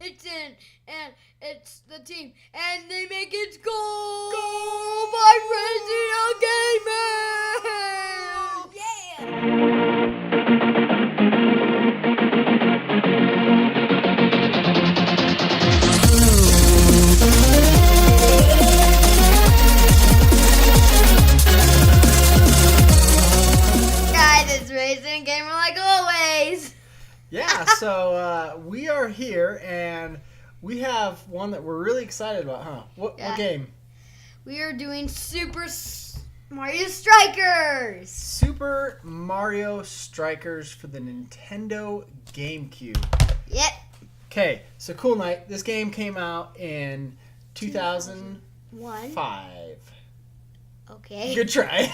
It's in, and it's the team, and they make it goal by Resident Racing Gamer like always. Yeah, so we are here, and we have one that we're really excited about, huh? What game? We are doing Super Mario Strikers. Super Mario Strikers for the Nintendo GameCube. Yep. Okay, so Cool Night. This game came out in 2005. Okay. Good try.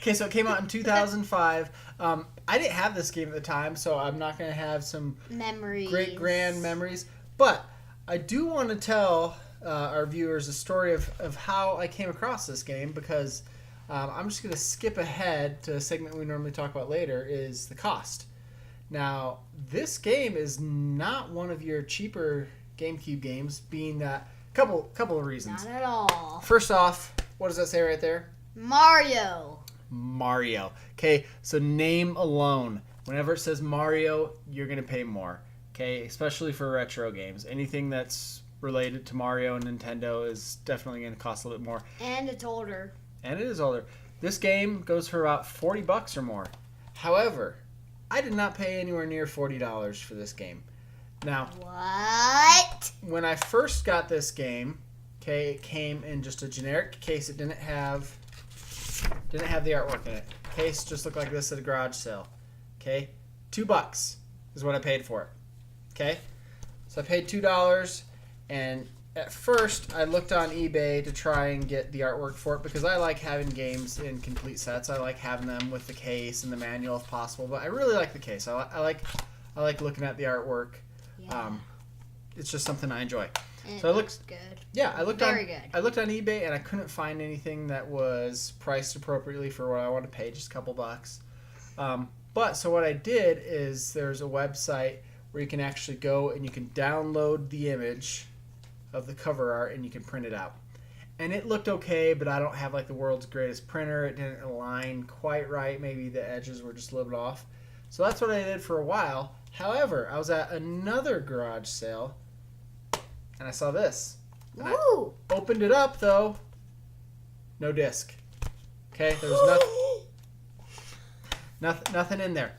Okay, so it came out in 2005. I didn't have this game at the time, so I'm not going to have some great grand memories. But I do want to tell our viewers a story of how I came across this game, because I'm just going to skip ahead to a segment we normally talk about later, is the cost. Now, this game is not one of your cheaper GameCube games, being that couple of reasons. Not at all. First off, what does that say right there? Mario. Okay, so name alone. Whenever it says Mario, you're going to pay more. Okay, especially for retro games. Anything that's related to Mario and Nintendo is definitely going to cost a little bit more. And it's older. And it is older. This game goes for about $40 or more. However, I did not pay anywhere near $40 for this game. Now, what? When I first got this game, okay, it came in just a generic case. It didn't have the artwork in it. Case just looked like this at a garage sale. Okay, $2 is what I paid for it. Okay, so I paid $2, and at first I looked on eBay to try and get the artwork for it, because I like having games in complete sets. I like having them with the case and the manual if possible. But I really like the case. I like looking at the artwork. Yeah. It's just something I enjoy. And so it looks good. Yeah, I looked Very good. I looked on eBay, and I couldn't find anything that was priced appropriately for what I wanted to pay, just a couple bucks. But so what I did is there's a website where you can actually go and you can download the image of the cover art and you can print it out. And it looked okay, but I don't have like the world's greatest printer. It didn't align quite right. Maybe the edges were just a little bit off. So that's what I did for a while. However, I was at another garage sale, and I saw this. And Ooh. I opened it up, though. No disc. Okay, there was nothing in there.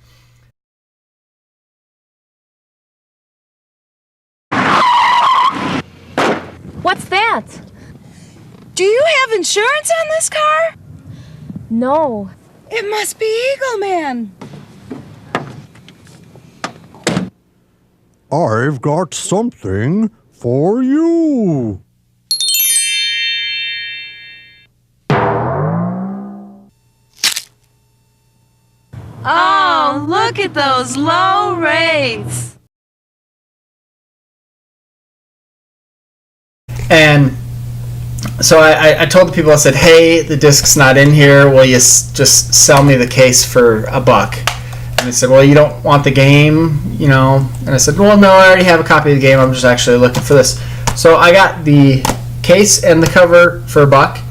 What's that? Do you have insurance on this car? No. It must be Eagle Man. I've got something for you. Oh, look at those low rates. And so I told the people, I said, hey, the disc's not in here. Will you just sell me the case for $1? And they said, well, you don't want the game, you know? And I said, well, no, I already have a copy of the game. I'm just actually looking for this. So I got the case and the cover for $1,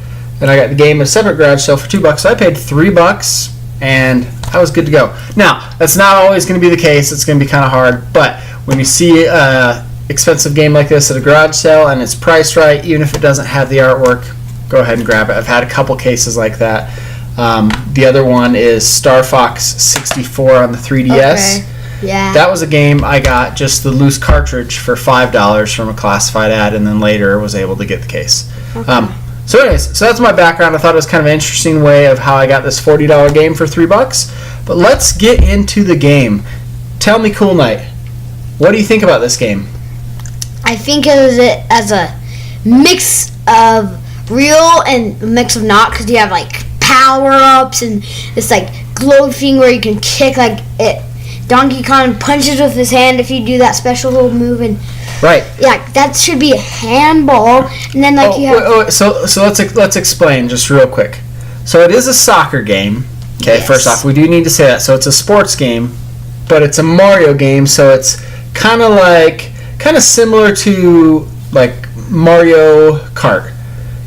and I got the game at a separate garage sale for $2. So I paid $3, and I was good to go. Now, that's not always going to be the case. It's going to be kind of hard. But when you see an expensive game like this at a garage sale and it's priced right, even if it doesn't have the artwork, go ahead and grab it. I've had a couple cases like that. The other one is Star Fox 64 on the 3DS. Okay. Yeah. That was a game I got just the loose cartridge for $5 from a classified ad, and then later was able to get the case. Okay. So anyways, so that's my background. I thought it was kind of an interesting way of how I got this $40 game for $3. But let's get into the game. Tell me, Cool Night, what do you think about this game? I think it was as a mix of real and a mix of not, because you have like power-ups and this like glow thing where you can kick like it. Donkey Kong punches with his hand if you do that special little move, and right, yeah, that should be a handball. And then like you have so let's explain just real quick. So it is a soccer game, Okay, Yes. first off, we do need to say that. So it's a sports game, but it's a Mario game, so it's kind of similar to like Mario Kart.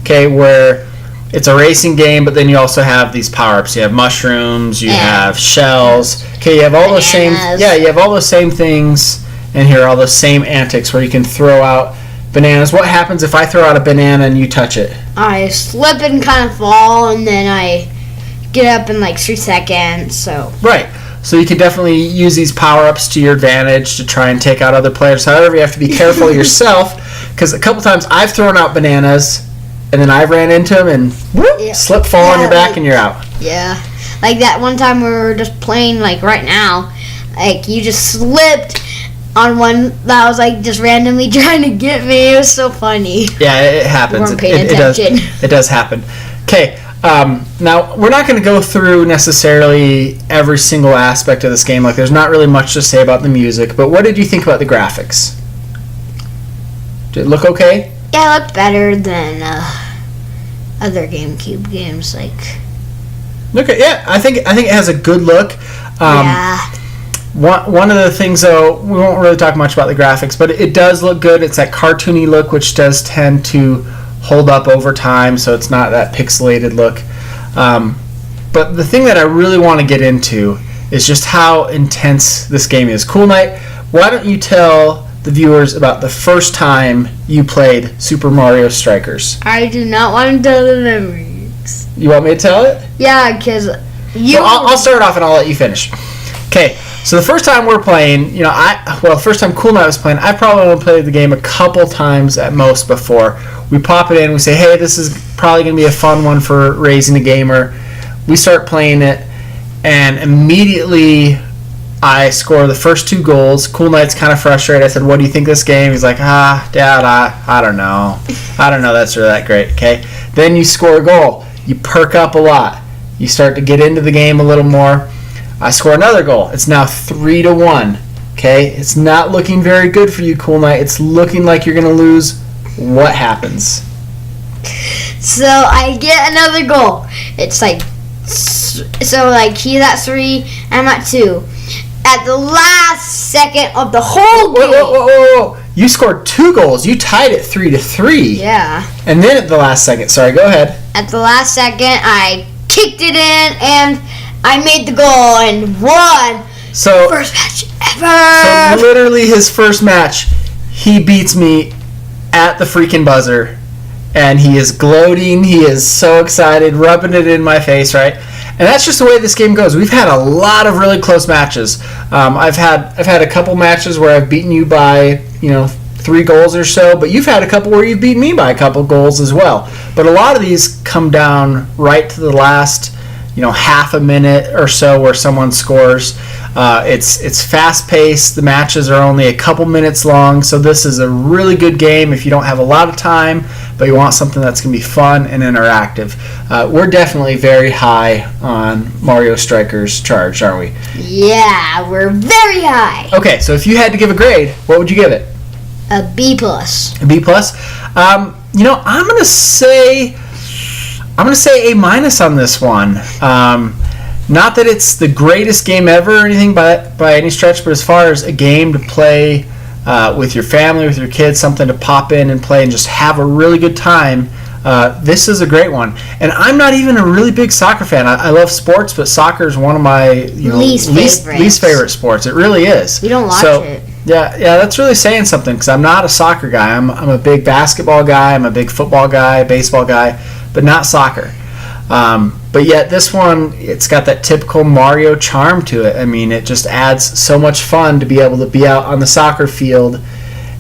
Okay, where it's a racing game, but then you also have these power-ups. You have mushrooms, you have shells. Okay, you have all those same you have all those same things in here, all those same antics where you can throw out bananas. What happens if I throw out a banana and you touch it? I slip and kind of fall, and then I get up in like 3 seconds. So Right. So you can definitely use these power-ups to your advantage to try and take out other players. However, you have to be careful yourself, because a couple times I've thrown out bananas and then I've ran into them and whoop, slip, fall on your back, and you're out. Yeah, like that one time we were just playing, like right now, like you just slipped on one that was like just randomly trying to get me. It was so funny. Yeah, it happens. We weren't paying attention. It does happen. Okay, now we're not going to go through necessarily every single aspect of this game. Like, there's not really much to say about the music, but what did you think about the graphics? Did it look okay? Yeah, it looked better than other GameCube games. Like, Okay, yeah, I think it has a good look. yeah, One of the things, though, we won't really talk much about the graphics, but it does look good. It's that cartoony look, which does tend to hold up over time, so it's not that pixelated look. But the thing that I really want to get into is just how intense this game is. Cool Knight, why don't you tell the viewers about the first time you played Super Mario Strikers? I do not want to tell the memories. You want me to tell it? Yeah, because you. Well, I'll start off and I'll let you finish. Okay, so the first time we're playing, first time Cool Knight was playing, I probably only played the game a couple times at most before. We pop it in, we say, hey, this is probably going to be a fun one for raising a gamer. We start playing it, and immediately I score the first 2 goals. Cool Knight's kind of frustrated. I said, what do you think of this game? He's like, Dad, I don't know. I don't know that's really that great, okay? Then you score a goal. You perk up a lot. You start to get into the game a little more. I score another goal. It's now 3-1, okay? It's not looking very good for you, Cool Knight. It's looking like you're going to lose. What happens? So I get another goal. It's like, so like he's at 3, I'm at 2. At the last second of the whole game. Whoa. You scored 2 goals. You tied it 3-3. Yeah. And then at the last second, sorry, go ahead. At the last second, I kicked it in and I made the goal and won. So First match ever. So literally his first match, he beats me at the freaking buzzer, and he is gloating. He is so excited, rubbing it in my face, right? And that's just the way this game goes. We've had a lot of really close matches. I've had a couple matches where I've beaten you by 3 goals or so, but you've had a couple where you've beaten me by a couple goals as well. But a lot of these come down right to the last half a minute or so where someone scores. It's fast-paced. The matches are only a couple minutes long, so this is a really good game if you don't have a lot of time, but you want something that's going to be fun and interactive. We're definitely very high on Mario Strikers Charged, aren't we? Yeah, we're very high. Okay, so if you had to give a grade, what would you give it? A B+. A B+? I'm going to say A- on this one. Not that it's the greatest game ever or anything by any stretch, but as far as a game to play with your family, with your kids, something to pop in and play and just have a really good time, this is a great one. And I'm not even a really big soccer fan. I love sports, but soccer is one of my least favorite sports. It really is. We don't watch it. Yeah, that's really saying something, because I'm not a soccer guy. I'm a big basketball guy. I'm a big football guy, baseball guy, but not soccer. But yet this one, it's got that typical Mario charm to it. I mean, it just adds so much fun to be able to be out on the soccer field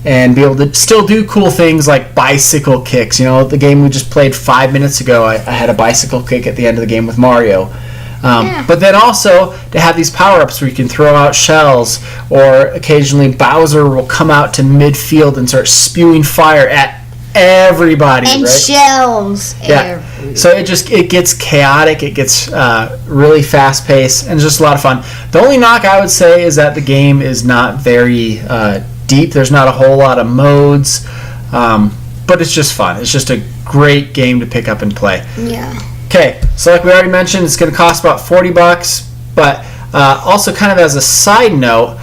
and be able to still do cool things like bicycle kicks. The game we just played 5 minutes ago, I had a bicycle kick at the end of the game with Mario. But then also to have these power-ups where you can throw out shells, or occasionally Bowser will come out to midfield and start spewing fire at everybody, and right? shells. Yeah. So it gets chaotic. It gets really fast paced, and it's just a lot of fun. The only knock I would say is that the game is not very deep. There's not a whole lot of modes, but it's just fun. It's just a great game to pick up and play. Yeah. Okay, so like we already mentioned, it's going to cost about $40, but also kind of as a side note,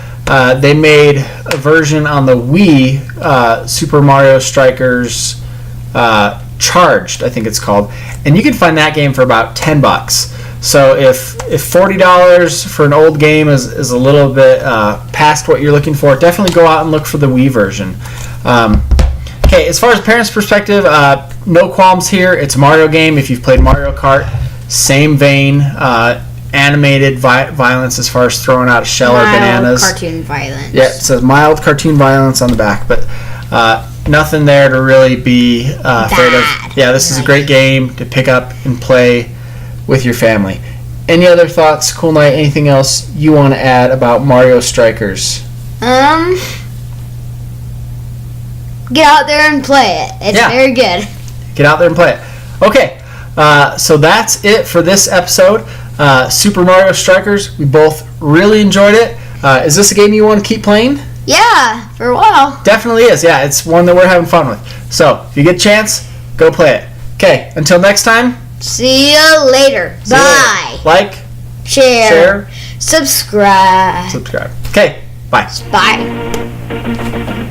they made a version on the Wii, Super Mario Strikers Charged, I think it's called, and you can find that game for about $10. So if $40 for an old game is a little bit past what you're looking for, definitely go out and look for the Wii version. Okay, as far as parents' perspective, no qualms here. It's a Mario game. If you've played Mario Kart, same vein, animated violence as far as throwing out a shell or bananas. Cartoon violence. Yeah, it says mild cartoon violence on the back, but nothing there to really be afraid of. Yeah, this is a great game to pick up and play with your family. Any other thoughts, Cool Knight? Anything else you want to add about Mario Strikers? Get out there and play it. It's very good. Get out there and play it. Okay, so that's it for this episode. Super Mario Strikers, we both really enjoyed it. Is this a game you want to keep playing? Yeah, for a while. Definitely is. Yeah, it's one that we're having fun with. So, if you get a chance, go play it. Okay, until next time. See you later. Bye. Like, share, subscribe. Okay, bye. Bye.